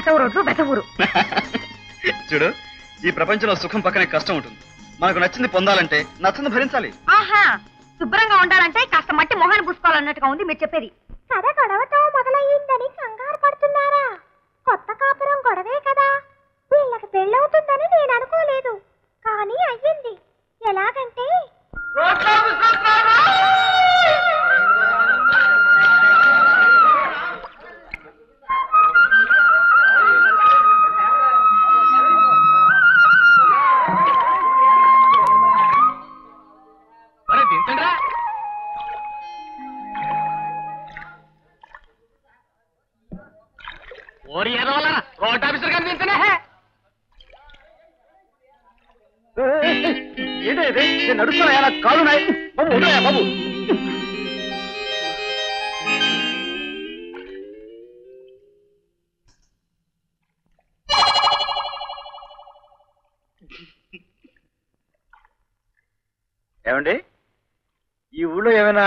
కసవు రోడ్లు బెసవూరు. చూడు, ఈ ప్రపంచంలో సుఖం పక్కనే కష్టం ఉంటుంది. మనకు నచ్చింది పొందాలంటే నచ్చింది భరించాలి. ఆహా, శుభ్రంగా ఉండాలంటే కాస్త మట్టి మొహాన్ని పూసుకోవాలన్నట్టుగా ఉంది మీరు చెప్పేది. కథ గొడవతో మొదలయ్యిందని కంగారు పడుతున్నారా? కొత్త కాపురం గొడవే కదా, వీళ్ళకి పెళ్ళవుతుందని నేను అనుకోలేదు, కానీ అయ్యింది. ఎలాగంటే రోడ్ ఆఫీసర్ గారు తింటనే నేను నడుస్తున్నా, కాలున్నాయి బాబు, బాబు. ఏమండి, ఈ ఊళ్ళో ఏమైనా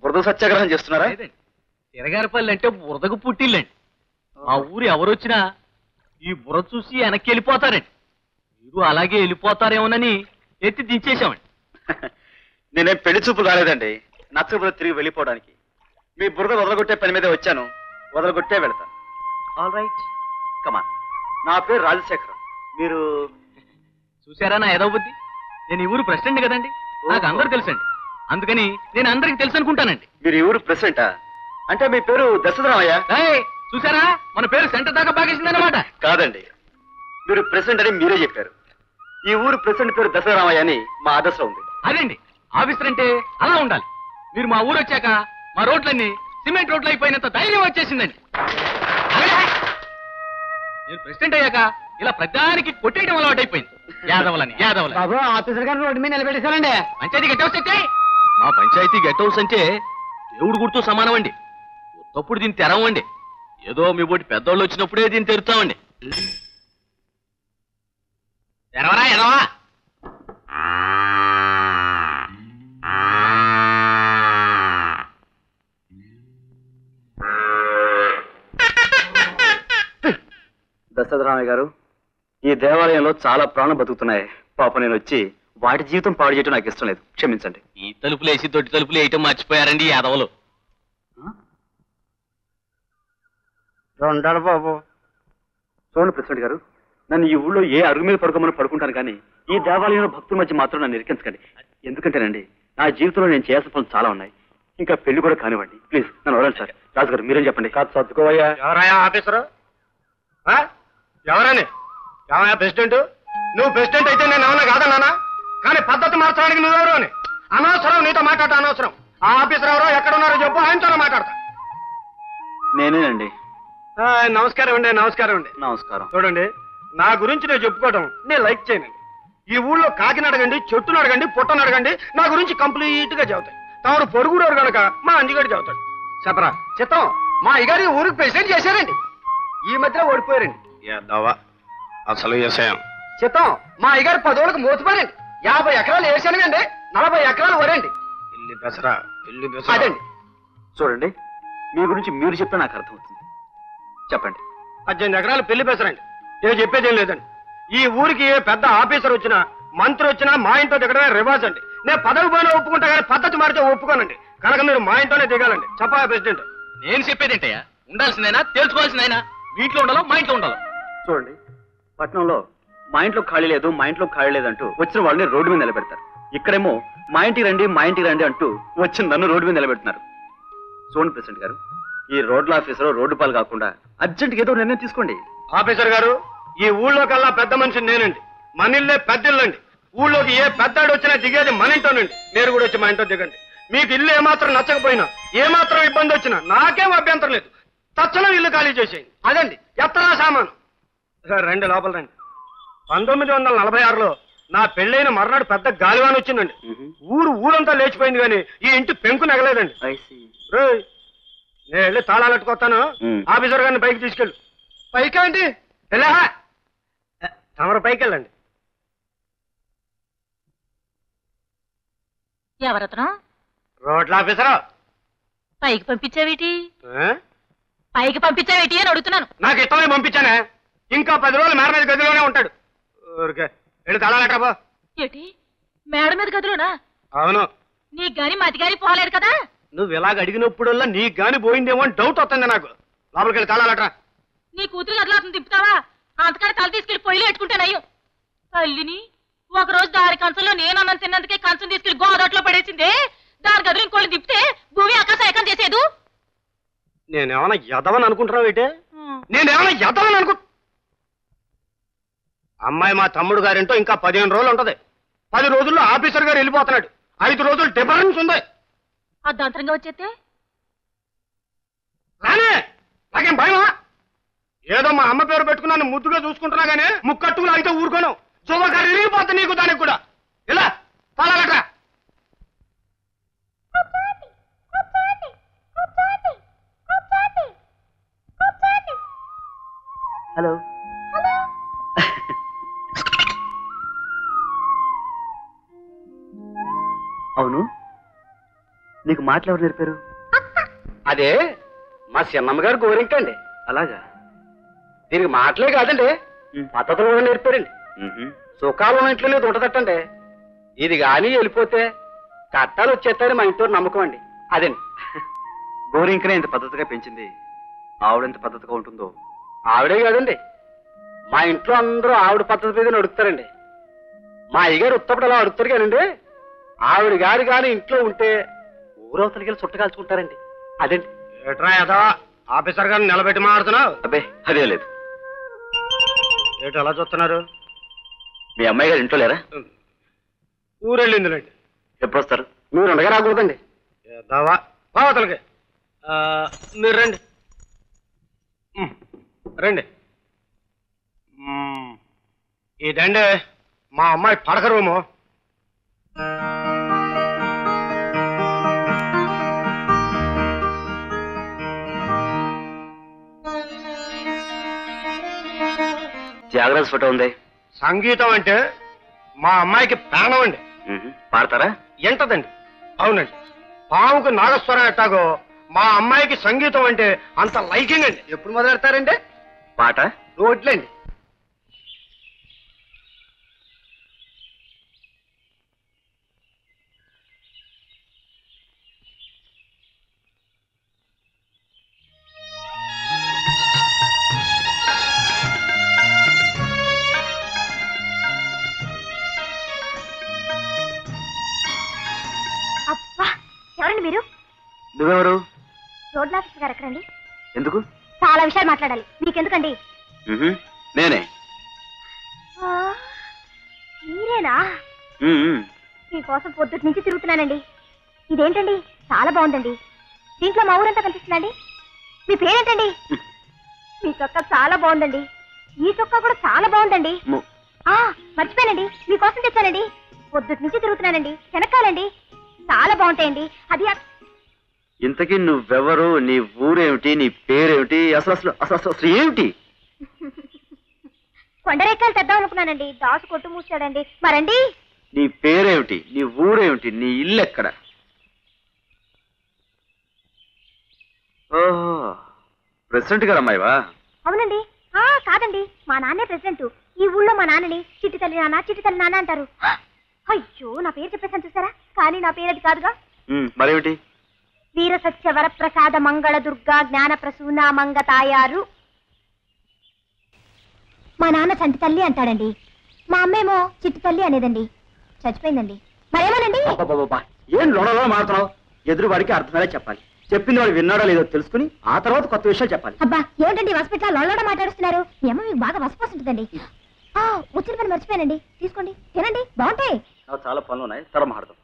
బురద సత్యాగ్రహం చేస్తున్నారా? తిరగారిపల్లి అంటే బురదకు పుట్టిల్లండి. ఆ ఊరు ఎవరొచ్చినా ఈ బురద చూసి వెనక్కి వెళ్ళిపోతారండి. మీరు అలాగే వెళ్ళిపోతారేమోనని ఎత్తి దించేశామండి. నేనేం పెళ్లి చూపు కాలేదండి, నచ్చకపోతే తిరిగి వెళ్ళిపోవడానికి. మీ బురద వదలగొట్టే పని మీదే వచ్చాను, వదలగొట్టే వెళ్తాను. ఆల్ రైట్, కమాన్. నా పేరు రాజశేఖరం. మీరు చూసారా నా ఏదో బుద్ధి? నేను ఈ ఊరు ప్రెసిడెంట్ కదండి, నాకు అందరూ తెలుసండి. అందుకని నేను అందరికి తెలుసు అనుకుంటానండి. మీరు ఈ ఊరు ప్రెసిడెంటా? అంటే మీ పేరు దశరథరామయ్య? చూసారా, మన పేరు సెంటర్ దాకా బాగేసిందన్నమాట. కాదండి, మీరు ప్రెసిడెంట్ అని మీరే చెప్పారు. ఈ ఊరు ప్రెసిడెంట్ పేరు దశరథరామయ్య అని మా ఆదర్శం ఉంది. అదేండి, ఆఫీసర్ అంటే అలా ఉండాలి. మీరు మా ఊరు వచ్చాక మా రోడ్లన్నీ సిమెంట్ రోడ్లు అయిపోయినంత ధైర్యం వచ్చేసిందండి. నేను ప్రెసిడెంట్ అయ్యాక ఇలా ప్రధానికి కొట్టేయడం అలవాటు అయిపోయింది. యాదవులని ఆఫీసర్ గారు రోడ్డు మీద నిలబెట్టేశారండి. పంచాయతీ గెట్ హౌస్ అయితే మా పంచాయతీ గెట్ హౌస్ అంటే దేవుడు గుర్తు సమానం అండి. ఉత్తప్పుడు దీన్ని తెరవండి, ఏదో మీ బోటి పెద్దోళ్ళు వచ్చినప్పుడే దీన్ని తెరుతామండి. తెరవరా ఎదవా? దశరథరామయ్య గారు, ఈ దేవాలయంలో చాలా ప్రాణం బతుకుతున్నాయి. పాప నేను వచ్చి వాటి జీవితం పాడు చేయడం నాకు ఇష్టం లేదు, క్షమించండి. ఈ తలుపులు వేసి తొట్టి తలుపులు వేయటం మర్చిపోయారండి యాదవులు. బాబు చూడండి ప్రెసిడెంట్ గారు, నన్ను ఈ ఊళ్ళో ఏ అరుగు మీద పడుకోమని పడుకుంటాను, కానీ ఈ దేవాలయంలో భక్తుల మధ్య మాత్రం నన్ను ఇరికించకండి. ఎందుకంటేనండి, నా జీవితంలో నేను చేయాల్సిన పనులు చాలా ఉన్నాయి. ఇంకా పెళ్లి కూడా కానివ్వండి, ప్లీజ్ నన్ను వదలండి సార్. రాజుగారు మీరేం చెప్పండి. కాదు సర్దుకోవయ్యా. ఎవరయ్యా ఆఫీసరు? ఎవరని? ఏమయ్యా ప్రెసిడెంట్? నువ్వు ప్రెసిడెంట్ అయితే నేను ఏమన్నా కాదన్నానా? కానీ పద్ధతి మార్చడానికి నువ్వెవరు అని అనవసరం, నీతో మాట్లాడతా అనవసరం. ఆ ఆఫీసర్ ఎవరో ఎక్కడున్నారో చెప్పు, ఆయనతోనే మాట్లాడతా. నేనేనండి. నమస్కారం అండి. నమస్కారం అండి. నమస్కారం. చూడండి, నా గురించి నేను చెప్పుకోవడం నేను లైక్ చేయనండి. ఈ ఊళ్ళో కాకిని అడగండి, చెట్టును అడగండి, పుట్టను అడగండి, నా గురించి కంప్లీట్ గా చెబుతాయి. తమరు పొరుగురు కనుక మా అంజిగాడు చెబుతాడు. చెప్పరా చిత్తం, మా అయ్యగారి ఊరికి ప్రెసిడెంట్ చేశారండి, ఈ మధ్యలో ఓడిపోయారండి. అసలు విషయం చిత్తం, మా అయ్యగారు 10 రోజులకు మూతిపోయారండి. 50 ఎకరాలు వేసానుగండి, 40 ఎకరాలు వరండి. పిల్లి పెసరా పిల్లి పెసరా. అదండి. చూడండి, మీ గురించి మీరు చెప్తే నాకు అర్థమవుతుంది. చెప్పండి. 18 ఎకరాలు పెళ్లి పెసరండి. నేను చెప్పేదేం లేదండి. ఈ ఊరికి ఏ పెద్ద ఆఫీసర్ వచ్చినా, మంత్రి వచ్చినా మా ఇంట్లో దిగడమే రివాజ్ అండి. నేను పదవి పోయినా ఒప్పుకుంటా, కానీ పద్ధతి మారితే ఒప్పుకోనండి. కనుక మీరు మా ఇంట్లోనే దిగాలండి. చెప్పా ప్రెసిడెంట్. నేను చెప్పేదేంటయ్యా, ఉండాల్సిందైనా తెలుసుకోవాల్సిందైనా మీ ఇంట్లో ఉండాలో మా ఇంట్లో ఉండాలో. చూడండి, పట్టణంలో మా ఇంట్లో ఖాళీ లేదు, మా ఇంట్లో ఖాళీ లేదంటూ వచ్చిన వాళ్ళని రోడ్డు మీద నిలబెడతారు. ఇక్కడేమో మా ఇంటికి రండి, మా ఇంటికి రండి అంటూ వచ్చిన నన్ను రోడ్డు మీద నిలబెడుతున్నారు. చూడండి ప్రెసిడెంట్ గారు, ఈ రోడ్ల ఆఫీసర్ రోడ్డు పాలు కాకుండా అర్జెంట్గా ఏదో నిర్ణయం తీసుకోండి. ఆఫీసర్ గారు, ఈ ఊళ్ళో కల్లా పెద్ద మనిషిని నేనండి. మన ఇల్లే పెద్ద ఇల్లండి. ఊళ్ళోకి ఏ పెద్దాడు వచ్చినా దిగేది మన ఇంటోనండి. మీరు కూడా వచ్చి మా ఇంట్లో దిగండి. మీకు ఇల్లు ఏమాత్రం నచ్చకపోయినా, ఏమాత్రం ఇబ్బంది వచ్చినా నాకేం అభ్యంతరం లేదు. తక్షణం ఇల్లు ఖాళీ చేసేయండి. అదండి ఎత్తరా సామాను. రండి లోపల రండి. 1946లో నా పెళ్ళైన మర్నాడు పెద్ద గాలివాన వచ్చిందండి. ఊరంతా లేచిపోయింది, కానీ ఈ ఇంటి పెంకు నగలేదండి. నేను వెళ్ళి తాళాలు పెట్టుకొస్తాను. ఆఫీసర్ గారిని పైకి తీసుకెళ్ళు. పైకి అండి వెళ్ళా, తమరు పైకి వెళ్ళండి. ఎవరతను? రోడ్ల ఆఫీసరా. పైకి పంపించావేటి? పైకి పంపించావేటి అని అడుగుతున్నాను. నాకు ఇష్టమని పంపించానే. ఇంకా 10 రోజులు మేడ మీద గదిలోనే ఉంటాడు. ఊరికే వెళ్ళి తలాలట్రా. ఏటి మేడ మీద గదిలోనా? అవును. నీకు గాని మతి గాని పోలేదు కదా. నువ్వు ఇలాగ అడిగినప్పుడల్లా నీకు గాని పోయిందేమో అని డౌట్ వస్తుంది నాకు. లోపలికి వెళ్ళి తలాలట్రా. నీ కూతురు గదిలోకి తిప్పుతావా? అంతకాడ తల తీసుకెళ్లి పొయ్యిలో పెట్టుకుంటానయ్యో. తల్లిని ఒకరోజు దారి కంచంలో నేను అన్నం తిన్నందుకే కంచం తీసుకెళ్లి గోదాట్లో పడేసిందే. దాని గదులు ఇంకోళ్ళు తిప్పితే భూమి ఆకాశం ఏకం చేసేదు. నేనేమన్నా ఎదవని అనుకుంటున్నావు ఏంటే? నేనేమన్నా ఎదవని అనుకు అమ్మాయి మా తమ్ముడు గారింటో ఇంకా 15 రోజులు ఉంటది. 10 రోజుల్లో ఆఫీసర్ గారు వెళ్ళిపోతున్నాడు. 5 రోజులు డిఫరెన్స్ ఉంది. అర్ధాంతరంగా వచ్చేస్తే రానే నాకేం భయమా? ఏదో మా అమ్మ పేరు పెట్టుకున్నాను ముద్దుగా చూసుకుంటున్నా గానీ ముక్కట్టుకులు అయితే ఊరుకోను. శుభకారు ఇరిగిపోతా నీకు దానికి కూడా. ఇలా తలాలట్రా. హలో. అవును, నీకు మాటలు ఎవరు నేర్పారు? అదే మా చిన్నమ్మ గారు గోరింకండి. అలాగా? దీనికి మాటలే కాదండి, పద్ధతులు కూడా నేర్పారండి. సుఖాలు ఉన్న ఇంట్లో లేదు ఉంటదట్టండి. ఇది కానీ వెళ్ళిపోతే కట్టాలు వచ్చేస్తారని మా ఇంట్లో నమ్మకం అండి. అదండి. గోరింకనే ఇంత పద్ధతిగా పెంచింది. ఆవిడెంత పద్ధతిగా ఉంటుందో. ఆవిడే కాదండి, మా ఇంట్లో అందరూ ఆవిడ పద్ధతి మీద అడుగుతారండి. మా అయ్యగారు ఉత్తప్పుడు అలా అడుగుతారు కానండి, ఆవిడ గారు కానీ ఇంట్లో ఉంటే ఊరవతలకి వెళ్ళి చుట్ట కాల్చుకుంటారండి. అదండి. ఏట్రా ఏదో ఆఫీసర్ గారిని నిలబెట్టి మాడుతున్నావు? అబ్బే అదే లేదు. ఏటో అలా చూస్తున్నారు? మీ అమ్మాయి గారు ఇంట్లో లేరా? ఊరెళ్ళిందిలేండి. ఎప్పుడు వస్తారు? మీరు ఉండగా రాకూడదండి. ఏదావా అవతలకి. మీరు రండి రండి. ఇదండి మా అమ్మాయి పడక రూము. త్యాగరాజ్ ఫోటో ఉంది. సంగీతం అంటే మా అమ్మాయికి ప్రాణం అండి. పాడతారా? ఎంటదండి. అవునండి. పాముకు నాగస్వరం ఎట్టాగో మా అమ్మాయికి సంగీతం అంటే అంత లైకింగ్ అండి. ఎప్పుడు మొదలెడతారండి పాట? రోడ్లండి. అబ్బా, ఎవరండి మీరు? నువ్వెవరు? రోడ్ల ఆఫీసర్ గారు ఎక్కడండి? ఎందుకు? చాలా విషయాలు మాట్లాడాలి. మీకెందుకండి? నేనే. మీరేనా? మీకోసం పొద్దుటి నుంచి తిరుగుతున్నానండి. ఇదేంటండి, చాలా బాగుందండి. దీంట్లో మా ఊరంతా కనిపిస్తుందండి. మీ పేరేంటండి? మీ చొక్కా చాలా బాగుందండి. ఈ చొక్కా కూడా చాలా బాగుందండి. మర్చిపోయానండి, మీకోసం తెచ్చానండి. పొద్దుటి నుంచి తిరుగుతున్నానండి. శనక్కాలండి, చాలా బాగుంటాయండి. అది ఇంతకీ నువ్వెవరు? నీ ఊరేమిటి? నీ పేరేమిటి? అసలు అసలు అసలు అసలు ఏమిటి? కొండరేకాయలు తెద్దాం అనుకున్నానండి. దాసు కొట్టు మూసాడండి. మరండి? నీ పేరేమిటి? నీ ఊరేమిటి? నీ ఇల్లు ఎక్కడ? ఓహో, ప్రెసిడెంట్ గారు అమ్మాయివా? అవునండి. కాదండి, మా నాన్నే ప్రెసిడెంట్. ఈ ఊళ్ళో మా నాన్నని చిట్టి తల్లి నాన్న, చిట్టి తల్లి నాన్న అంటారు. అయ్యో, నా పేరు చెప్పేసాను చూసారా? కానీ నా పేరు అది కాదుగా. మరేమిటి? వీర సత్య వరప్రసాద మంగళ దుర్గా జ్ఞాన ప్రసూన మంగ తాయారు. మా నాన్న చంటి తల్లి అంటాడండి. మా అమ్మేమో చిట్టి తల్లి అనేదండి. చచ్చిపోయిందండి. మరేమోనండి. ఏం లోడలో మారుతున్నావు? ఎదురువాడికి అర్థమయ్యే చెప్పాలి. చెప్పింది వాడు విన్నాడో లేదో తెలుసుకుని ఆ తర్వాత కొత్త విషయాలు చెప్పాలి. అబ్బా, ఏంటండి హాస్పిటల్ లోడ మాట్లాడుతున్నారు? మీ అమ్మ మీకు బాగా వసపోతుంటుందండి. వచ్చిన పని మర్చిపోయానండి. తీసుకోండి, తినండి, బాగుంటాయి. చాలా పనులు ఉన్నాయి, తర్వాత మాట్లాడదాం.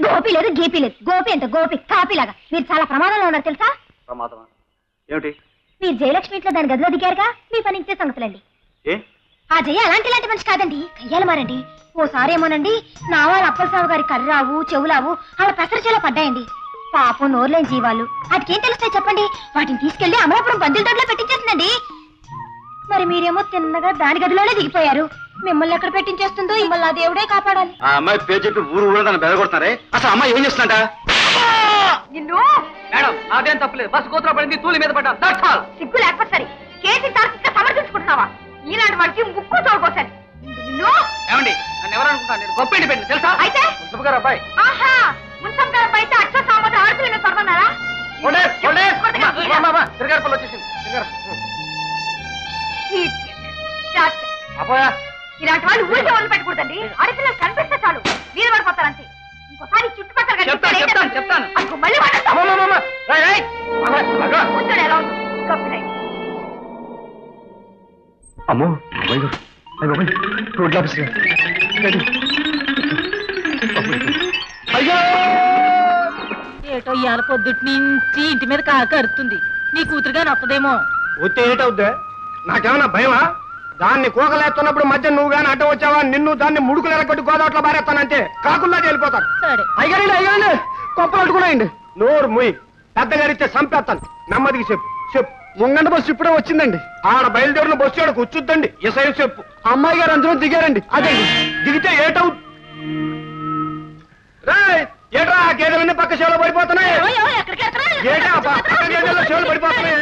గోపి లేదు, గీపీ లేదు. గోపి అంటే గోపి, కాపీ లాగా. మీరు చాలా ప్రమాదంలో ఉన్నారు తెలుసా? ప్రమాదమా? ఏమిటి? మీరు జయలక్ష్మి ఇంట్లో దాని గదిలో దిగారుగా, మీ పని ఇంతే సంగతులండి. ఆ జయ అలాంటి మనిషి కాదండి, కయ్యాలు మారండి. ఓసారి ఏమోనండి, నా వాళ్ళ అప్పలసావు గారి కర్రావు చెవులావు ఆవిడ పెసరచేలో పడ్డాయండి. పాపం నోర్లేని జీవాలు, వాటికేం తెలుస్తాయి చెప్పండి? వాటిని తీసుకెళ్లి అమలాపురం పందుల దొడ్లో పెట్టించేసిందండి. మరి మీరేమో తిన్నగా దాని గదిలోనే దిగిపోయారు. మిమ్మల్ని ఎక్కడ పెట్టించేస్తుందో మిమ్మల్ని ఆ దేవుడే కాపాడాలి. ఆ అమ్మాయి పేరు చెప్పి ఊరు ఊరు దాన్ని బెదగొడుతున్నారే. అసలు అమ్మాయి ఏం చేస్తుందంట? నిన్ను మేడం అదేం తప్పలేదు బస్సు కోతులో పడింది తూలి మీద పడ్డా దట్స్ ఆల్. సిగ్గు లేకపోతే సరే కేసీ తార్కిక సమర్థించుకుంటున్నావా ఈనాటి వాడికి ముక్కు తోడుకోసారి నిన్ను ఏమండి నన్ను ఎవరనుకుంటా నేను గొప్ప ఇండిపెండెంట్ తెలుసా అయితే మున్సిపల్ గారు అబ్బాయి ఆహా మున్సం గారు బయట అచ్చ సామత ఆడపిల్ల మీద పడమన్నారా తిరగారు వచ్చేసింది అబ్బాయా ఇలాంటి వాళ్ళు ఊరికే వదిలి పెట్టకూడదండి ఆడపిల్లలు కనిపిస్తే చాలు వీలు పడిపోతారంతే ఇంకోసారి చుట్టుపక్కల చెప్తాను చెప్తాను చెప్తాను అనుకో మళ్ళీ కూర్చొని ఎలా ఉంది కప్పినాయి అమ్మో రోడ్ల ఆఫీస్ అయ్యో ఏటో ఇవాళ పొద్దుటి నుంచి ఇంటి మీద కాక అరుతుంది నీ కూతురుగా నొత్తదేమో వచ్చే ఏటవుద్దే నాకేమన్నా భయమా దాన్ని కూకలేస్తున్నప్పుడు మధ్య నువ్వు గాని అడ్డం వచ్చావా నిన్ను దాన్ని ముడుకులు ఎలగొట్టి గోదావట్లో బారేస్తానంటే కాకుండా వెళ్ళిపోతాను సరే అయ్యారండి కొప్పలు అట్టుకున్నాయండి నోరు ముయ్ పెద్దగారిస్తే చంపేస్తాను నెమ్మదికి చెప్పు చెప్పు ముంగండ బస్సు ఇప్పుడే వచ్చిందండి ఆడ బయలుదేరిన బస్సు ఆడ కూర్చుద్దండి ఎసై చెప్పు అమ్మాయి గారు అందులో దిగారండి అదే దిగితే ఏటవు ఏట్రా గేదెలన్నీ పక్క చెవులో పడిపోతున్నాయి ఎక్కడికి ఏటా పక్క గేదెల్లో చెవులు పడిపోతున్నాయి